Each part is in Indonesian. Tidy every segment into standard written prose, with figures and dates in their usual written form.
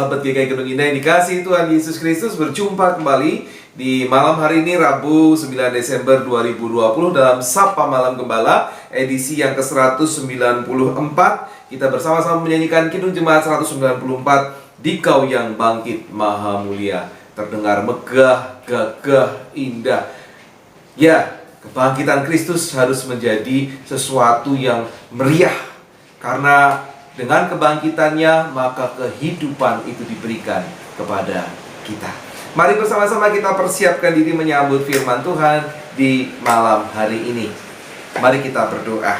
Sahabat GKI Gedung Indah yang dikasihi Tuhan Yesus Kristus, berjumpa kembali di malam hari ini Rabu 9 Desember 2020 dalam Sapa Malam Gembala edisi yang ke-194. Kita bersama-sama menyanyikan Kidung Jemaat 194, Dikau yang bangkit maha mulia. Terdengar megah, gagah, indah. Ya, kebangkitan Kristus harus menjadi sesuatu yang meriah, karena dengan kebangkitannya maka kehidupan itu diberikan kepada kita. Mari bersama-sama kita persiapkan diri menyambut firman Tuhan di malam hari ini. Mari kita berdoa.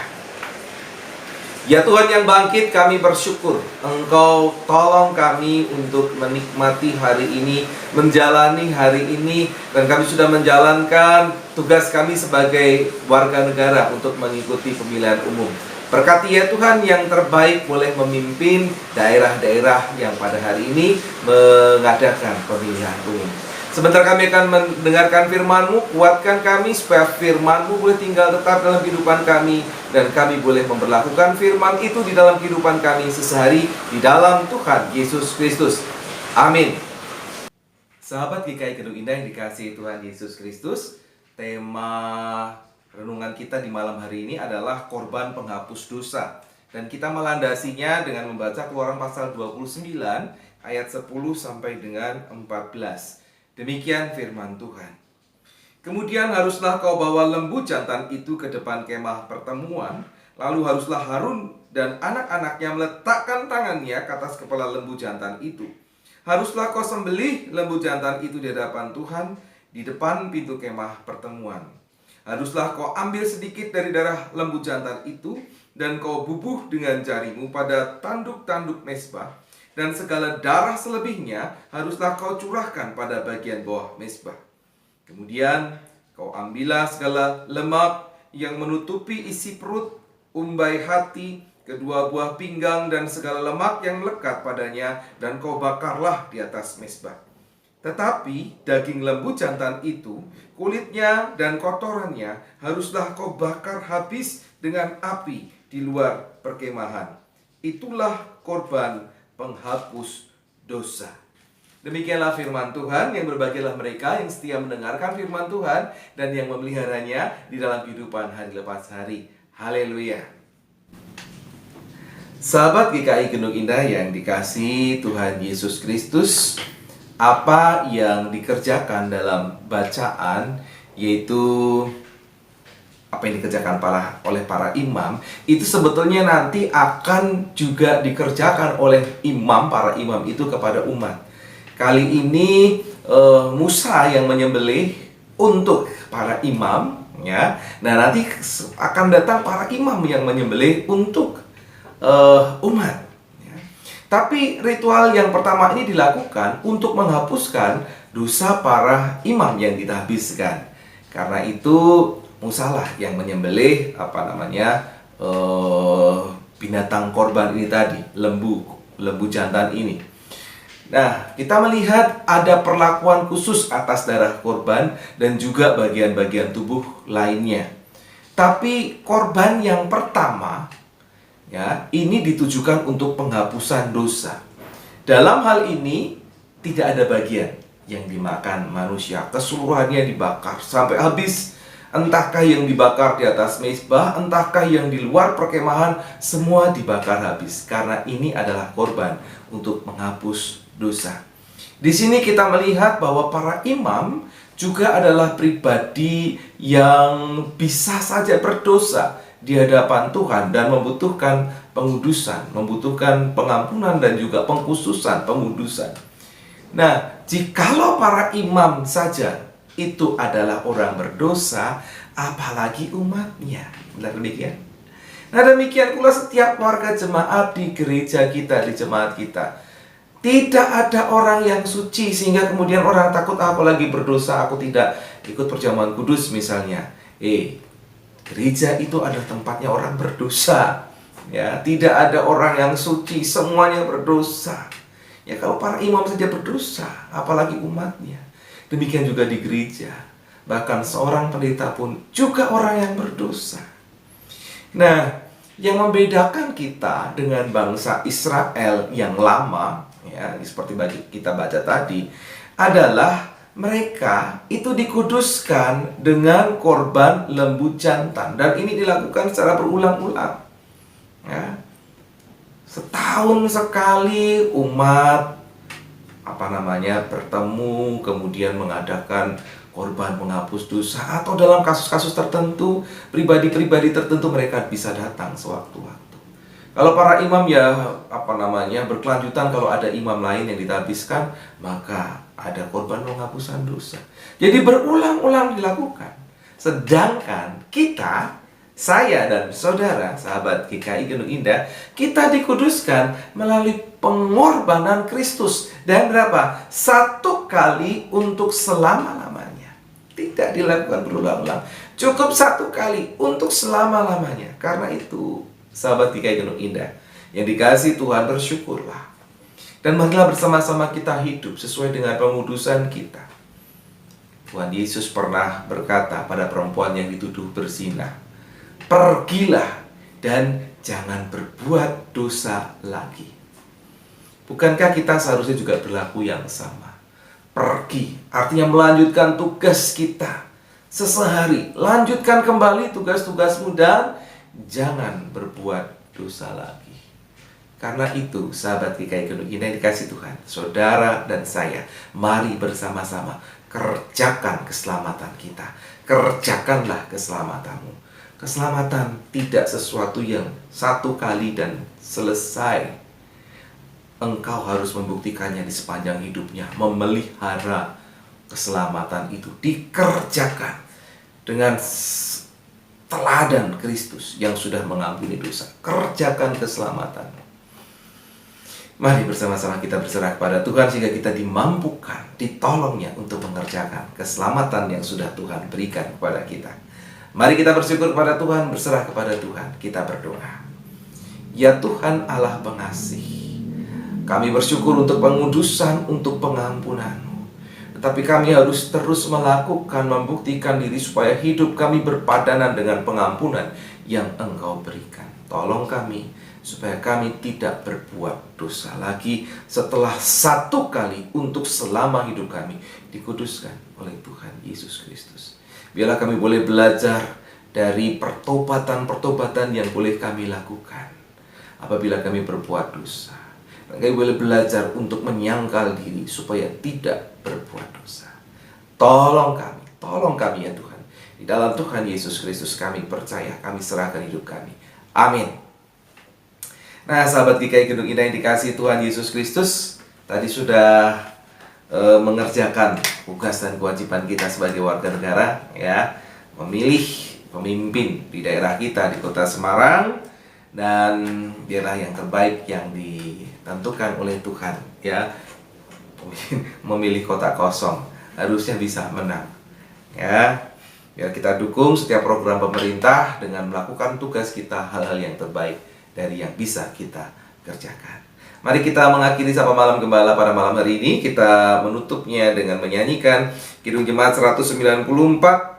Ya Tuhan yang bangkit, kami bersyukur Engkau tolong kami untuk menikmati hari ini, menjalani hari ini, dan kami sudah menjalankan tugas kami sebagai warga negara untuk mengikuti pemilihan umum. Berkati ya Tuhan yang terbaik boleh memimpin daerah-daerah yang pada hari ini mengadakan pemilihan umum. Sebentar kami akan mendengarkan firman-Mu, kuatkan kami supaya firman-Mu boleh tinggal tetap dalam kehidupan kami, dan kami boleh memperlakukan firman itu di dalam kehidupan kami sehari di dalam Tuhan Yesus Kristus. Amin. Sahabat GKI Gedung Indah yang dikasihi Tuhan Yesus Kristus, tema renungan kita di malam hari ini adalah korban penghapus dosa. Dan kita melandasinya dengan membaca Keluaran pasal 29 ayat 10 sampai dengan 14. Demikian firman Tuhan. Kemudian haruslah kau bawa lembu jantan itu ke depan kemah pertemuan. Lalu haruslah Harun dan anak-anaknya meletakkan tangannya ke atas kepala lembu jantan itu. Haruslah kau sembelih lembu jantan itu di hadapan Tuhan di depan pintu kemah pertemuan. Haruslah kau ambil sedikit dari darah lembu jantan itu, dan kau bubuh dengan jarimu pada tanduk-tanduk mezbah, dan segala darah selebihnya haruslah kau curahkan pada bagian bawah mezbah. Kemudian kau ambillah segala lemak yang menutupi isi perut, umbai hati, kedua buah pinggang, dan segala lemak yang melekat padanya, dan kau bakarlah di atas mezbah. Tetapi daging lembu jantan itu, kulitnya dan kotorannya haruslah kau bakar habis dengan api di luar perkemahan. Itulah korban penghapus dosa. Demikianlah firman Tuhan. Yang berbahagialah mereka yang setia mendengarkan firman Tuhan dan yang memeliharanya di dalam kehidupan hari lepas hari. Haleluya. Sahabat GKI Gedung Indah yang dikasihi Tuhan Yesus Kristus, apa yang dikerjakan dalam bacaan, yaitu apa yang dikerjakan oleh para imam, itu sebetulnya nanti akan juga dikerjakan oleh imam, para imam itu kepada umat. Kali ini Musa yang menyembelih untuk para imam, ya. Nah, nanti akan datang para imam yang menyembelih untuk umat. Tapi ritual yang pertama ini dilakukan untuk menghapuskan dosa para imam yang ditahbiskan. Karena itu Musalah yang menyembelih binatang korban ini tadi, lembu jantan ini. Nah, kita melihat ada perlakuan khusus atas darah korban dan juga bagian-bagian tubuh lainnya. Tapi korban yang pertama, ya, ini ditujukan untuk penghapusan dosa. Dalam hal ini tidak ada bagian yang dimakan manusia, keseluruhannya dibakar sampai habis. Entahkah yang dibakar di atas mezbah, entahkah yang di luar perkemahan, semua dibakar habis, karena ini adalah korban untuk menghapus dosa. Di sini kita melihat bahwa para imam juga adalah pribadi yang bisa saja berdosa di hadapan Tuhan dan membutuhkan pengudusan, membutuhkan pengampunan dan juga pengkhususan, pengudusan. Nah, jikalau para imam saja itu adalah orang berdosa, apalagi umatnya. Benar demikian? Nah, demikian pula setiap warga jemaat di gereja kita, di jemaat kita. Tidak ada orang yang suci sehingga kemudian orang takut, apalagi berdosa, aku tidak ikut perjamuan kudus misalnya. Gereja itu adalah tempatnya orang berdosa. Ya, tidak ada orang yang suci, semuanya berdosa. Ya, kalau para imam saja berdosa, apalagi umatnya. Demikian juga di gereja. Bahkan seorang pendeta pun juga orang yang berdosa. Nah, yang membedakan kita dengan bangsa Israel yang lama, ya, seperti kita baca tadi, adalah mereka itu dikuduskan dengan korban lembu jantan, dan ini dilakukan secara berulang-ulang. Ya. Setahun sekali umat bertemu, kemudian mengadakan korban penghapus dosa, atau dalam kasus-kasus tertentu, pribadi-pribadi tertentu mereka bisa datang sewaktu-waktu. Kalau para imam berkelanjutan, kalau ada imam lain yang ditabiskan, maka ada korban penghapusan dosa. Jadi berulang-ulang dilakukan. Sedangkan kita, saya dan saudara, sahabat GKI Gunung Indah, kita dikuduskan melalui pengorbanan Kristus. Dan berapa? 1 kali untuk selama-lamanya. Tidak dilakukan berulang-ulang. Cukup 1 kali untuk selama-lamanya. Karena itu, sahabat GKI Gunung Indah yang dikasihi Tuhan, bersyukurlah. Dan marilah bersama-sama kita hidup sesuai dengan pengudusan kita. Tuhan Yesus pernah berkata pada perempuan yang dituduh berzina, "Pergilah dan jangan berbuat dosa lagi." Bukankah kita seharusnya juga berlaku yang sama? Pergi artinya melanjutkan tugas kita sesehari. Lanjutkan kembali tugas-tugasmu dan jangan berbuat dosa lagi. Karena itu, sahabat GKI Gunung Indah yang dikasihi Tuhan, saudara dan saya, mari bersama-sama kerjakan keselamatan kita. Kerjakanlah keselamatanmu. Keselamatan tidak sesuatu yang 1 kali dan selesai. Engkau harus membuktikannya di sepanjang hidupnya. Memelihara keselamatan itu dikerjakan dengan teladan Kristus yang sudah mengampuni dosa. Kerjakan keselamatanmu. Mari bersama-sama kita berserah kepada Tuhan sehingga kita dimampukan, ditolongnya untuk mengerjakan keselamatan yang sudah Tuhan berikan kepada kita. Mari kita bersyukur kepada Tuhan, berserah kepada Tuhan. Kita berdoa. Ya Tuhan Allah pengasih, kami bersyukur untuk pengudusan, untuk pengampunan-Mu. Tetapi kami harus terus melakukan, membuktikan diri supaya hidup kami berpadanan dengan pengampunan yang Engkau berikan. Tolong kami supaya kami tidak berbuat dosa lagi setelah 1 kali untuk selama hidup kami dikuduskan oleh Tuhan Yesus Kristus. Biarlah kami boleh belajar dari pertobatan-pertobatan yang boleh kami lakukan apabila kami berbuat dosa. Kami boleh belajar untuk menyangkal diri supaya tidak berbuat dosa. Tolong kami ya Tuhan. Di dalam Tuhan Yesus Kristus kami percaya, kami serahkan hidup kami. Amin. Nah, sahabat GKI Gunung Indah yang dikasihi Tuhan Yesus Kristus, tadi sudah mengerjakan tugas dan kewajiban kita sebagai warga negara, ya, memilih pemimpin di daerah kita di Kota Semarang, dan biarlah yang terbaik yang ditentukan oleh Tuhan, ya. Memilih kota kosong harusnya bisa menang, ya. Biar kita dukung setiap program pemerintah dengan melakukan tugas kita, hal-hal yang terbaik dari yang bisa kita kerjakan. Mari kita mengakhiri Sapa Malam Gembala pada malam hari ini. Kita menutupnya dengan menyanyikan Kidung Jemaat 194,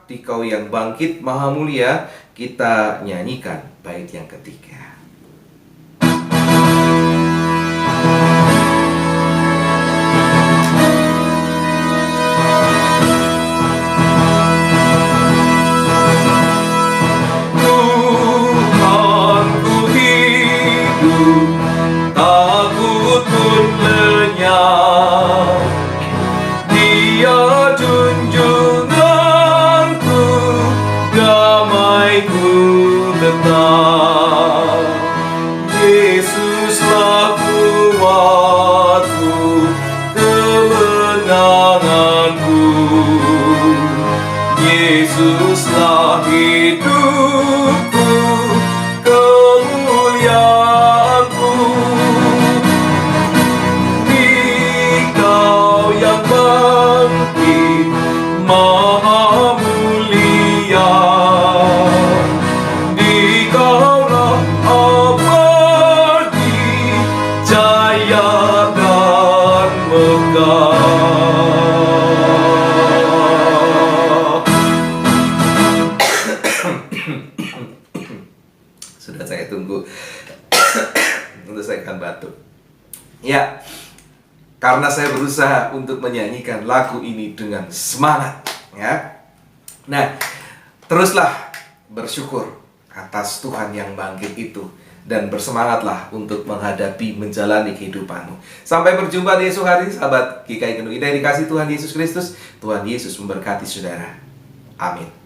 Dikau yang bangkit maha mulia. Kita nyanyikan bait yang ketiga. Yesuslah kuatku, kemenanganku. Yesuslah hidupku, kemuliaanku. Dikau yang bangkit maha mulia, Dikaulah abadi, jaya dan megah. saya berusaha untuk menyanyikan lagu ini dengan semangat, ya. Nah, teruslah bersyukur atas Tuhan yang bangkit itu, dan bersemangatlah untuk menghadapi, menjalani kehidupanmu. Sampai berjumpa di esok hari, sahabat GKI Gendung Indah yang dikasihi Tuhan Yesus Kristus. Tuhan Yesus memberkati saudara. Amin.